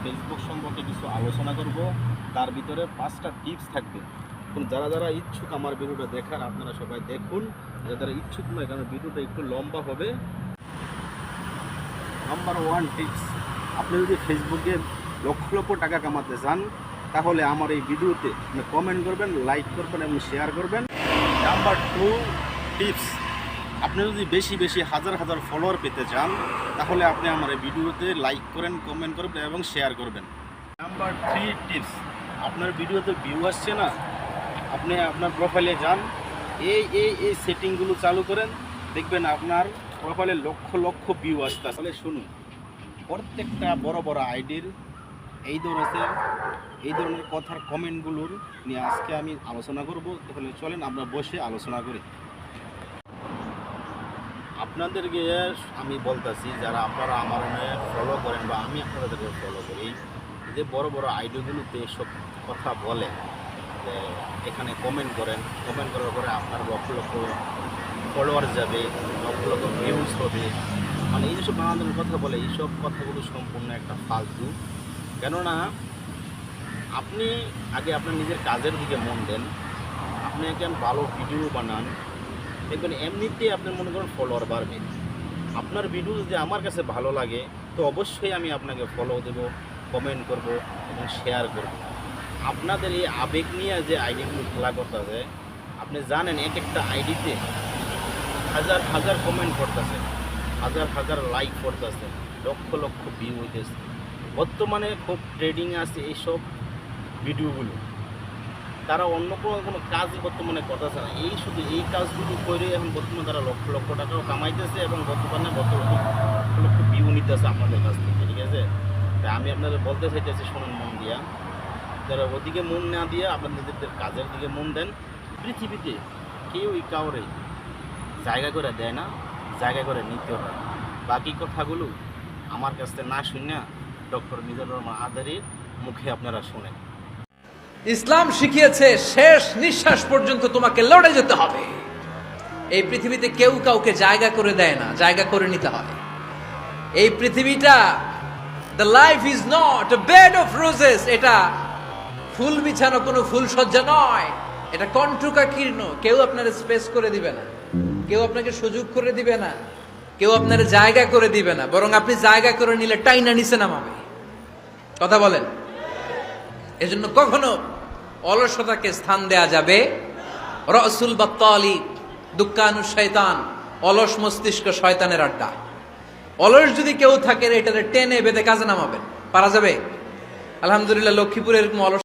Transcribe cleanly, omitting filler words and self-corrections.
Facebook সম্পর্কে কিছু আলোচনা করব। তার ভিতরে 5টা টিপস থাকবে। যারা যারা ইচ্ছুক আমার ভিডিওটা দেখার, আপনারা সবাই দেখুন। যারা ইচ্ছুক নয়, কারণ ভিডিওটা একটু লম্বা হবে। নাম্বার 1 টিপস, আপনি যদি ফেসবুকে লক্ষ লক্ষ টাকা কামাতে চান, তাহলে আমার এই ভিডিওতে কমেন্ট করবেন, লাইক করবেন এবং শেয়ার করবেন। নাম্বার 2 টিপস, আপনি যদি বেশি বেশি হাজার হাজার ফলোয়ার পেতে চান, তাহলে আপনি আমার এই ভিডিওতে লাইক করেন, কমেন্ট করবেন এবং শেয়ার করবেন। নাম্বার 3 টিপস, আপনার ভিডিওতে ভিউ আসছে না, আপনি আপনার প্রোফাইলে যান, এই সেটিংগুলো চালু করেন, দেখবেন আপনার প্রোফাইলে লক্ষ লক্ষ ভিউ আসতে। তাহলে শুনুন, প্রত্যেকটা বড় বড় আইডির এই ধরনের কথার কমেন্টগুলোর নিয়ে আজকে আমি আলোচনা করব। তাহলে চলেন আমরা বসে আলোচনা করি। আপনাদেরকে আমি বলতেছি, যারা আপনারা আমার ফলো করেন বা আমি আপনাদেরকে ফলো করি, যে বড় বড় আইডিগুলোতে এসব কথা বলে, যে এখানে কমেন্ট করেন, কমেন্ট করার পরে আপনার লক্ষ লক্ষ ফলোয়ার যাবে, লক্ষ লক্ষ ভিউজ হবে, মানে এই যেসব নানা ধরনের কথা বলে, এইসব কথাগুলো সম্পূর্ণ একটা ফালতু। কেননা আপনি আগে আপনার নিজের কাজের দিকে মন দেন, আপনি একজন ভালো ভিডিও বানান, দেখবেন এমনিতেই আপনার মনে করেন ফলোয়ার বাড়বে। আপনার ভিডিও যদি আমার কাছে ভালো লাগে, তো অবশ্যই আমি আপনাকে ফলো দেব, কমেন্ট করব এবং শেয়ার করব। আপনাদের এই আবেগ নিয়ে যে আইডিগুলো খেলা করতেছে, আপনি জানেন এক একটা আইডিতে হাজার হাজার কমেন্ট করতেছে, হাজার হাজার লাইক করতেছে, লক্ষ লক্ষ ভিউ হইতেছে। বর্তমানে খুব ট্রেডিং আছে এইসব ভিডিওগুলো। তারা অন্য কোনো কাজই বর্তমানে করতেছে না, শুধু এই কাজগুলো করে এখন বর্তমানে তারা লক্ষ লক্ষ টাকাও কামাইতেছে এবং বর্তমানে লক্ষ লক্ষ ভিউ নিতেছে আপনাদের কাছ থেকে। ঠিক আছে, তাই আমি আপনাদের বলতে চাইতেছি, শুনুন মন দিয়া, যারা ওদিকে মন না দিয়ে আপনাদের কাজের দিকে মন দেন। পৃথিবীতে কেউই কাউরে জায়গা করে দেয় না, জায়গা করে নিতে হয়। বাকি কথাগুলো আমার কাছ থেকে না শুনে ডক্টর মিজানুর রহমান আজারীর মুখে আপনারা শোনেন। ইসলাম শিখিয়েছে শেষ নিঃশ্বাস পর্যন্ত তোমাকে লড়ে যেতে হবে। এই পৃথিবীতে কেউ কাউকে জায়গা করে দেয় না, জায়গা করে নিতে হয়। এই পৃথিবীটা, the life is not a bed of roses, এটা ফুল বিছানো কোনো ফুলসজ্জা নয়, এটা কণ্টকাকীর্ণ। কেউ আপনার স্পেস করে দিবে না, কেউ আপনাকে সুযোগ করে দিবে না, কেউ আপনার জায়গা করে দিবে না, বরং আপনি জায়গা করে নিলে টাইনা নিচে নামাবে। কথা বলেন। এজন্য কখনো অলসতাকে স্থান দেয়া যাবে। রসুল বাত্তালি দুক্কানু শয়তান, অলস মস্তিষ্ক শয়তানের আড্ডা। অলস যদি কেউ থাকে, এটারে টেনে বেঁধে কাজে নামাবেন, পারা যাবে? আলহামদুলিল্লাহ, লক্ষ্মীপুরে এরকম অলস